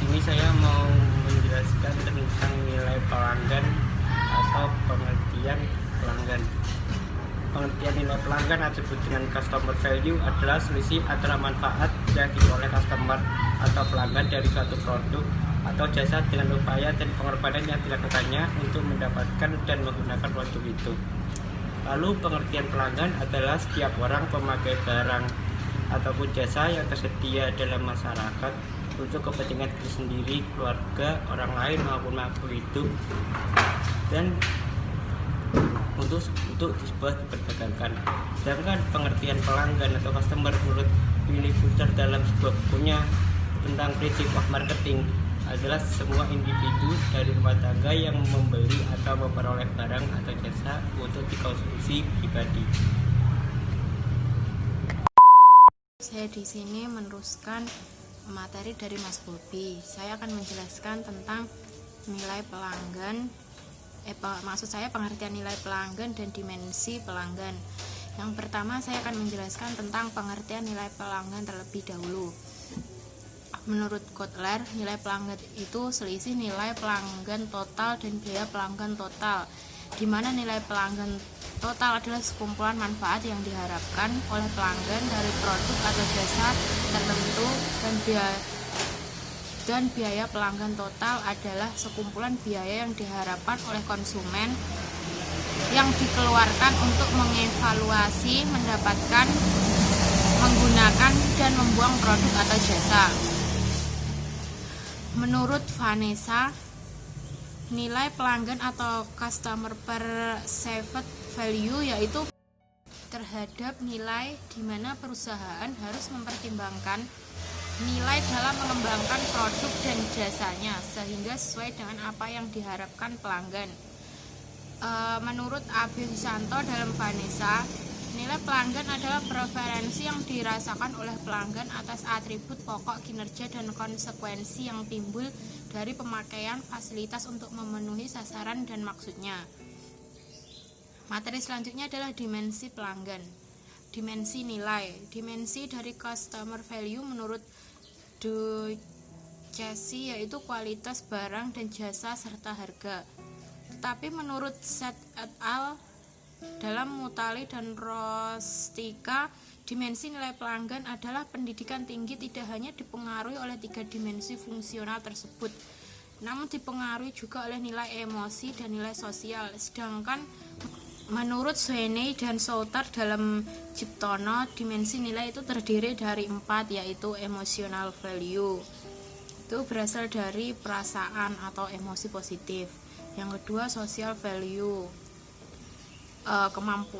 sini saya mau menjelaskan tentang nilai pelanggan atau pengertian pelanggan. Pengertian nilai pelanggan atau disebut dengan customer value adalah selisih antara manfaat yang diperoleh customer atau pelanggan dari suatu produk atau jasa dengan upaya dan pengorbanan yang dilakukannya untuk mendapatkan dan menggunakan produk itu. Lalu pengertian pelanggan adalah setiap orang pemakai barang ataupun jasa yang tersedia dalam masyarakat untuk kepentingan diri sendiri, keluarga, orang lain maupun makhluk hidup, dan untuk sebuah diperdagangkan. Sedangkan pengertian pelanggan atau customer menurut Billy Butcher dalam sebuah bukunya tentang prinsip of marketing adalah semua individu dari rumah tangga yang membeli atau memperoleh barang atau jasa untuk dikonsumsi pribadi. Saya di sini meneruskan materi dari Mas Bobi. Saya akan menjelaskan tentang nilai pelanggan. Maksud saya pengertian nilai pelanggan dan dimensi pelanggan. Yang pertama saya akan menjelaskan tentang pengertian nilai pelanggan terlebih dahulu. Menurut Kotler, nilai pelanggan itu selisih nilai pelanggan total dan biaya pelanggan total, di mana nilai pelanggan total adalah sekumpulan manfaat yang diharapkan oleh pelanggan dari produk atau jasa tertentu, dan biaya pelanggan total adalah sekumpulan biaya yang diharapkan oleh konsumen yang dikeluarkan untuk mengevaluasi, mendapatkan, menggunakan, dan membuang produk atau jasa. Menurut Vanessa, nilai pelanggan atau customer perceived value yaitu terhadap nilai di mana perusahaan harus mempertimbangkan nilai dalam mengembangkan produk dan jasanya sehingga sesuai dengan apa yang diharapkan pelanggan. Menurut Abe Susanto dalam Vanessa, nilai pelanggan adalah preferensi yang dirasakan oleh pelanggan atas atribut pokok kinerja dan konsekuensi yang timbul dari pemakaian fasilitas untuk memenuhi sasaran dan maksudnya. Materi selanjutnya adalah dimensi pelanggan. Dimensi nilai. Dimensi dari customer value menurut Ducesi yaitu kualitas barang dan jasa serta harga. Tetapi menurut Seth et al. Dalam Mutali dan Rostika, dimensi nilai pelanggan adalah pendidikan tinggi tidak hanya dipengaruhi oleh 3 dimensi fungsional tersebut, namun dipengaruhi juga oleh nilai emosi dan nilai sosial. Sedangkan menurut Sweeney dan Souter dalam Jiptono, dimensi nilai itu terdiri dari 4, yaitu emotional value. Itu berasal dari perasaan atau emosi positif. Yang kedua, social value.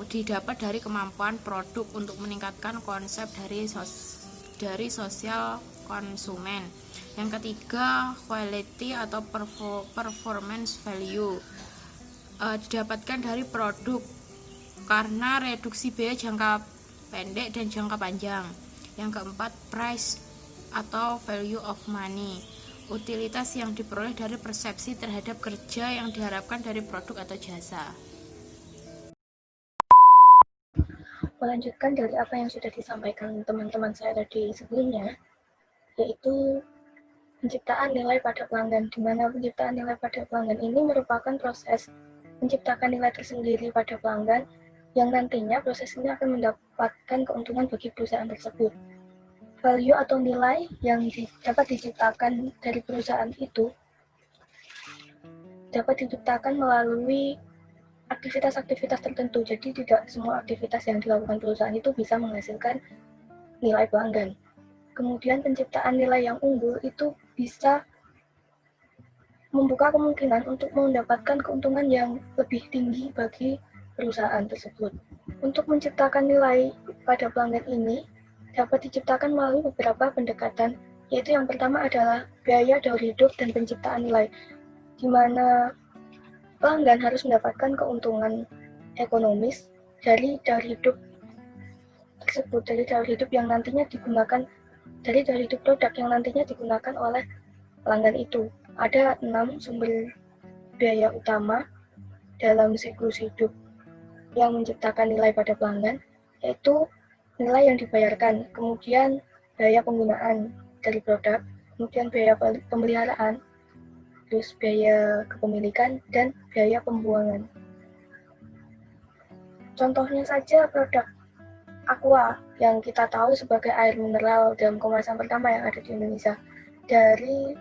Didapat dari kemampuan produk untuk meningkatkan konsep dari sosial konsumen. Yang ketiga, quality atau performance value, didapatkan dari produk karena reduksi biaya jangka pendek dan jangka panjang. Yang keempat, price atau value of money, utilitas yang diperoleh dari persepsi terhadap kerja yang diharapkan dari produk atau jasa. Melanjutkan dari apa yang sudah disampaikan teman-teman saya tadi sebelumnya, yaitu penciptaan nilai pada pelanggan, di mana penciptaan nilai pada pelanggan ini merupakan proses menciptakan nilai tersendiri pada pelanggan yang nantinya proses ini akan mendapatkan keuntungan bagi perusahaan tersebut. Value atau nilai yang dapat diciptakan dari perusahaan itu dapat diciptakan melalui aktivitas-aktivitas tertentu. Jadi tidak semua aktivitas yang dilakukan perusahaan itu bisa menghasilkan nilai pelanggan. Kemudian penciptaan nilai yang unggul itu bisa membuka kemungkinan untuk mendapatkan keuntungan yang lebih tinggi bagi perusahaan tersebut. Untuk menciptakan nilai pada pelanggan ini dapat diciptakan melalui beberapa pendekatan, yaitu yang pertama adalah biaya daur hidup dan penciptaan nilai, di mana pelanggan harus mendapatkan keuntungan ekonomis dari daur hidup tersebut, dari daur hidup yang nantinya digunakan, dari daur hidup produk yang nantinya digunakan oleh pelanggan itu. Ada 6 sumber biaya utama dalam siklus hidup yang menciptakan nilai pada pelanggan, yaitu nilai yang dibayarkan, kemudian biaya penggunaan dari produk, kemudian biaya pemeliharaan, terus biaya kepemilikan, dan biaya pembuangan. Contohnya saja produk Aqua yang kita tahu sebagai air mineral dalam kemasan pertama yang ada di Indonesia. Dari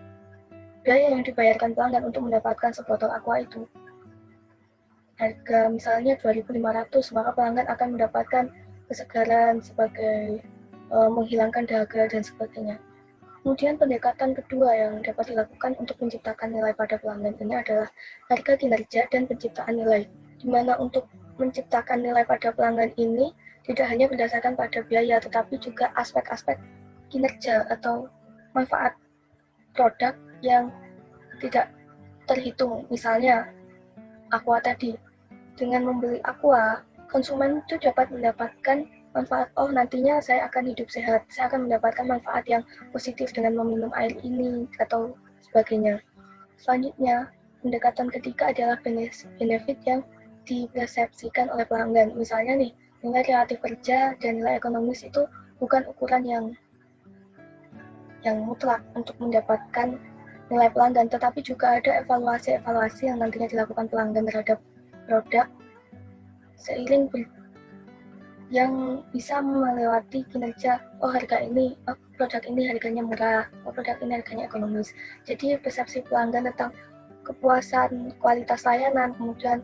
biaya yang dibayarkan pelanggan untuk mendapatkan sebotol Aqua itu, harga misalnya 2.500, maka pelanggan akan mendapatkan kesegaran sebagai menghilangkan dahaga dan sebagainya. Kemudian pendekatan kedua yang dapat dilakukan untuk menciptakan nilai pada pelanggan ini adalah harga kinerja dan penciptaan nilai, di mana untuk menciptakan nilai pada pelanggan ini tidak hanya berdasarkan pada biaya, tetapi juga aspek-aspek kinerja atau manfaat produk yang tidak terhitung. Misalnya, Aqua tadi, dengan membeli Aqua, konsumen itu dapat mendapatkan manfaat, oh nantinya saya akan hidup sehat, saya akan mendapatkan manfaat yang positif dengan meminum air ini, atau sebagainya. Selanjutnya, pendekatan ketiga adalah benefit yang dipersepsikan oleh pelanggan. Misalnya nih, nilai relatif kerja dan nilai ekonomis itu bukan ukuran yang mutlak untuk mendapatkan nilai pelanggan, tetapi juga ada evaluasi-evaluasi yang nantinya dilakukan pelanggan terhadap produk seiring yang bisa melewati kinerja, oh harga ini, oh produk ini harganya murah, oh produk ini harganya ekonomis. Jadi persepsi pelanggan tentang kepuasan kualitas layanan, kemudian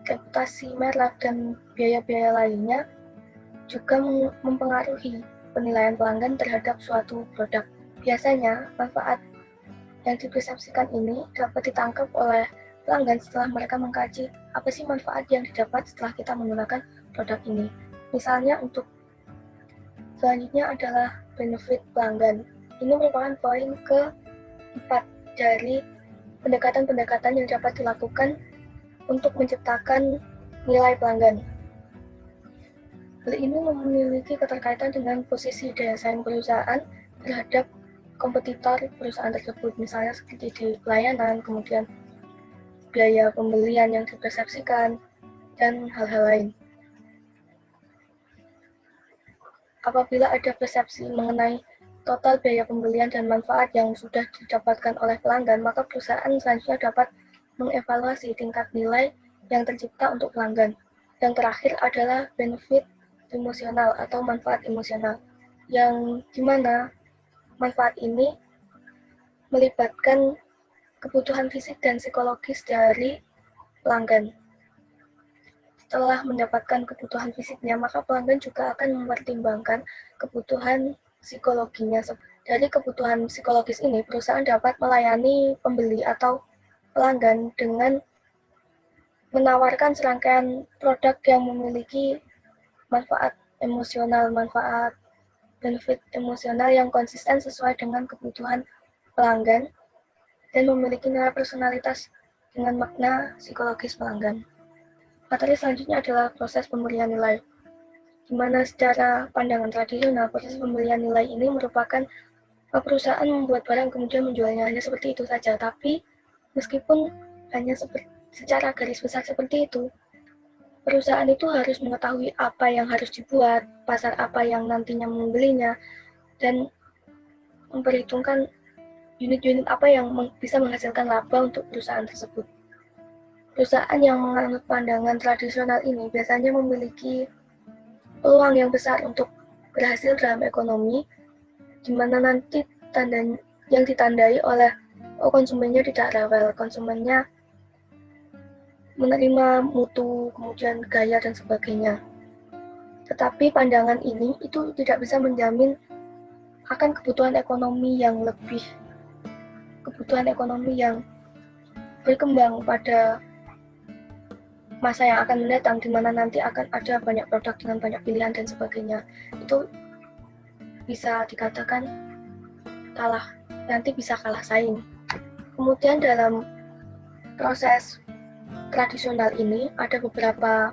reputasi merek dan biaya-biaya lainnya juga mempengaruhi penilaian pelanggan terhadap suatu produk. Biasanya, manfaat yang dipersepsikan ini dapat ditangkap oleh pelanggan setelah mereka mengkaji apa sih manfaat yang didapat setelah kita menggunakan produk ini. Misalnya untuk selanjutnya adalah benefit pelanggan. Ini merupakan poin keempat dari pendekatan-pendekatan yang dapat dilakukan untuk menciptakan nilai pelanggan. Hal ini memiliki keterkaitan dengan posisi daya saing perusahaan terhadap kompetitor perusahaan tersebut, misalnya seperti di pelayanan, kemudian biaya pembelian yang dipersepsikan, dan hal-hal lain. Apabila ada persepsi mengenai total biaya pembelian dan manfaat yang sudah didapatkan oleh pelanggan, maka perusahaan selanjutnya dapat mengevaluasi tingkat nilai yang tercipta untuk pelanggan. Yang terakhir adalah benefit emosional atau manfaat emosional, yang dimana manfaat ini melibatkan kebutuhan fisik dan psikologis dari pelanggan. Setelah mendapatkan kebutuhan fisiknya, maka pelanggan juga akan mempertimbangkan kebutuhan psikologinya. Dari kebutuhan psikologis ini, perusahaan dapat melayani pembeli atau pelanggan dengan menawarkan serangkaian produk yang memiliki manfaat emosional, manfaat benefit emosional yang konsisten sesuai dengan kebutuhan pelanggan dan memiliki nilai personalitas dengan makna psikologis pelanggan. Materi selanjutnya adalah proses pemberian nilai, di mana secara pandangan tradisional proses pemberian nilai ini merupakan perusahaan membuat barang kemudian menjualnya, hanya seperti itu saja. Tapi meskipun hanya secara garis besar seperti itu, perusahaan itu harus mengetahui apa yang harus dibuat, pasar apa yang nantinya membelinya, dan memperhitungkan unit-unit apa yang bisa menghasilkan laba untuk perusahaan tersebut. Perusahaan yang menganut pandangan tradisional ini biasanya memiliki peluang yang besar untuk berhasil dalam ekonomi, di mana nanti yang ditandai oleh konsumennya tidak rewel, konsumennya menerima mutu, kemudian gaya dan sebagainya. Tetapi pandangan ini itu tidak bisa menjamin akan kebutuhan ekonomi yang berkembang pada masa yang akan mendatang, di mana nanti akan ada banyak produk dengan banyak pilihan dan sebagainya. Itu bisa dikatakan nanti bisa kalah saing. Kemudian dalam proses tradisional ini ada beberapa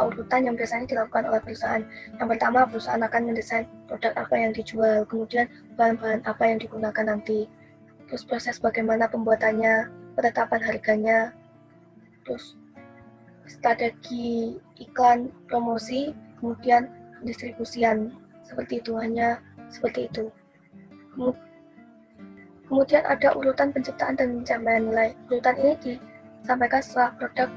urutan yang biasanya dilakukan oleh perusahaan. Yang pertama, perusahaan akan mendesain produk apa yang dijual, kemudian bahan-bahan apa yang digunakan nanti, terus proses bagaimana pembuatannya, penetapan harganya, terus strategi iklan, promosi, kemudian distribusian, seperti itu. Kemudian ada urutan penciptaan dan pencapaian nilai. Urutan ini disampaikan setelah produk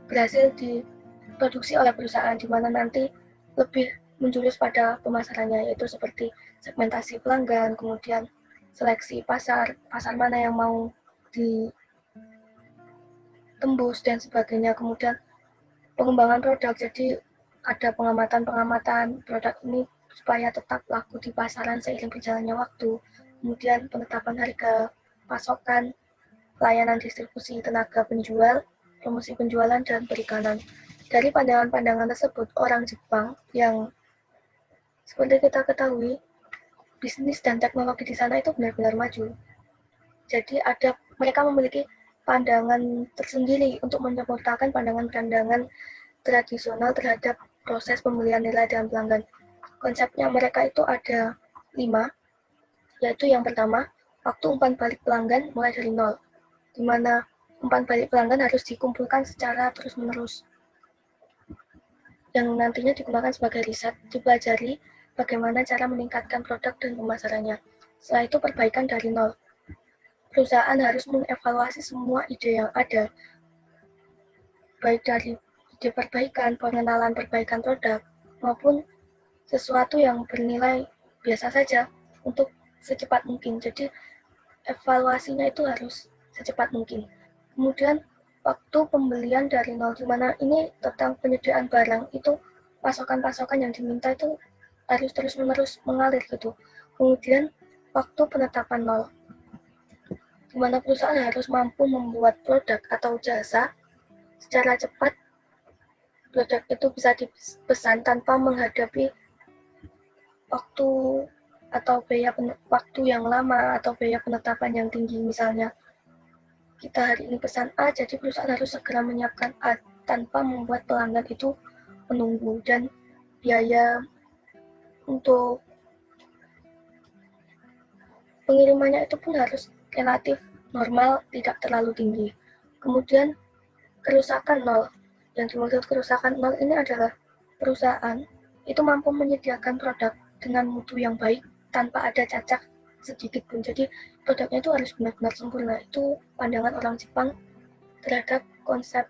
berhasil diproduksi oleh perusahaan, di mana nanti lebih menjurus pada pemasarannya, yaitu seperti segmentasi pelanggan, kemudian seleksi pasar mana yang mau ditembus dan sebagainya. Kemudian pengembangan produk, jadi ada pengamatan produk ini supaya tetap laku di pasaran seiring berjalannya waktu. Kemudian penetapan harga pasokan, layanan distribusi, tenaga penjual, promosi penjualan, dan perikanan. Dari pandangan-pandangan tersebut, orang Jepang yang seperti kita ketahui, bisnis dan teknologi di sana itu benar-benar maju. Jadi mereka memiliki pandangan tersendiri untuk menyempurnakan pandangan-pandangan tradisional terhadap proses pembelian nilai dan pelanggan. Konsepnya mereka itu ada 5, yaitu yang pertama, waktu umpan balik pelanggan mulai dari 0, di mana umpan balik pelanggan harus dikumpulkan secara terus-menerus, yang nantinya digunakan sebagai riset, dipelajari bagaimana cara meningkatkan produk dan pemasarannya. Setelah itu perbaikan dari 0. Perusahaan harus mengevaluasi semua ide yang ada, baik dari ide perbaikan, pengenalan perbaikan produk, maupun sesuatu yang bernilai biasa saja untuk secepat mungkin. Jadi evaluasinya itu harus secepat mungkin. Kemudian waktu pembelian dari 0, di mana ini tentang penyediaan barang, itu pasokan-pasokan yang diminta itu harus terus-menerus mengalir gitu. Kemudian waktu penetapan 0, di mana perusahaan harus mampu membuat produk atau jasa secara cepat. Produk itu bisa dipesan tanpa menghadapi waktu atau waktu yang lama atau biaya penetapan yang tinggi. Misalnya kita hari ini pesan A, jadi perusahaan harus segera menyiapkan A tanpa membuat pelanggan itu menunggu, dan biaya untuk pengirimannya itu pun harus relatif normal, tidak terlalu tinggi. Kemudian kerusakan 0. Yang dimaksud kerusakan 0 ini adalah perusahaan itu mampu menyediakan produk dengan mutu yang baik tanpa ada cacat sedikit pun. Jadi produknya itu harus benar-benar sempurna. Itu pandangan orang Jepang terhadap konsep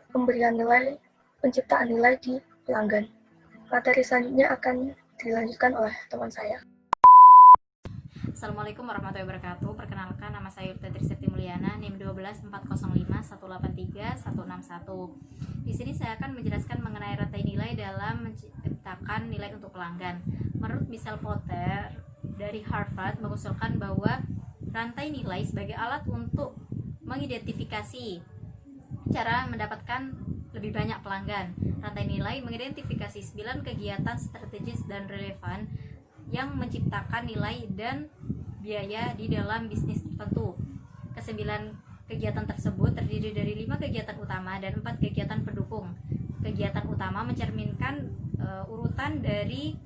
pemberian nilai, penciptaan nilai di pelanggan. Materi selanjutnya akan dilanjutkan oleh teman saya. Assalamualaikum warahmatullahi wabarakatuh. Perkenalkan, nama saya Yurta Trisepti Mulyana, NIM 12405 183 161. Di sini saya akan menjelaskan mengenai rantai nilai dalam menciptakan nilai untuk pelanggan. Menurut Michel Porter dari Harvard mengusulkan bahwa rantai nilai sebagai alat untuk mengidentifikasi cara mendapatkan lebih banyak pelanggan. Rantai nilai mengidentifikasi 9 kegiatan strategis dan relevan yang menciptakan nilai dan biaya di dalam bisnis tertentu. Kesembilan kegiatan tersebut terdiri dari 5 kegiatan utama dan 4 kegiatan pendukung. Kegiatan utama mencerminkan urutan dari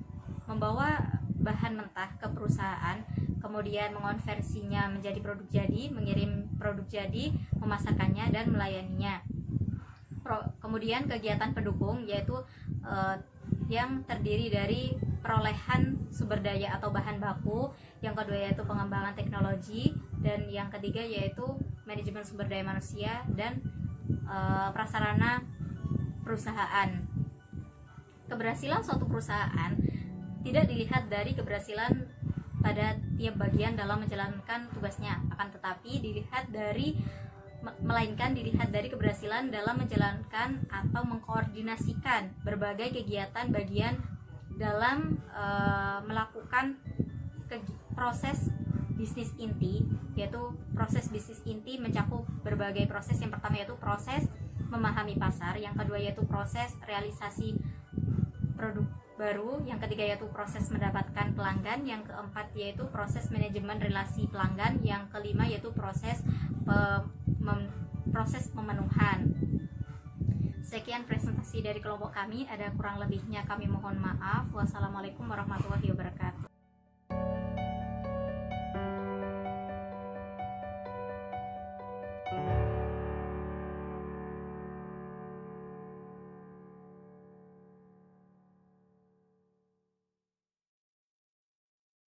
membawa bahan mentah ke perusahaan, kemudian mengonversinya menjadi produk jadi, mengirim produk jadi, memasarkannya, dan melayaninya. Kemudian kegiatan pendukung yaitu yang terdiri dari perolehan sumber daya atau bahan baku, yang kedua yaitu pengembangan teknologi, dan yang ketiga yaitu manajemen sumber daya manusia dan prasarana perusahaan. Keberhasilan suatu perusahaan tidak dilihat dari keberhasilan pada tiap bagian dalam menjalankan tugasnya, akan tetapi melainkan dilihat dari keberhasilan dalam menjalankan atau mengkoordinasikan berbagai kegiatan bagian dalam melakukan proses bisnis inti, yaitu proses bisnis inti mencakup berbagai proses. Yang pertama yaitu proses memahami pasar, yang kedua yaitu proses realisasi produk baru, yang ketiga yaitu proses mendapatkan pelanggan, yang keempat yaitu proses manajemen relasi pelanggan, yang kelima yaitu proses pemenuhan. Sekian presentasi dari kelompok kami, ada kurang lebihnya kami mohon maaf. Wassalamualaikum warahmatullahi wabarakatuh.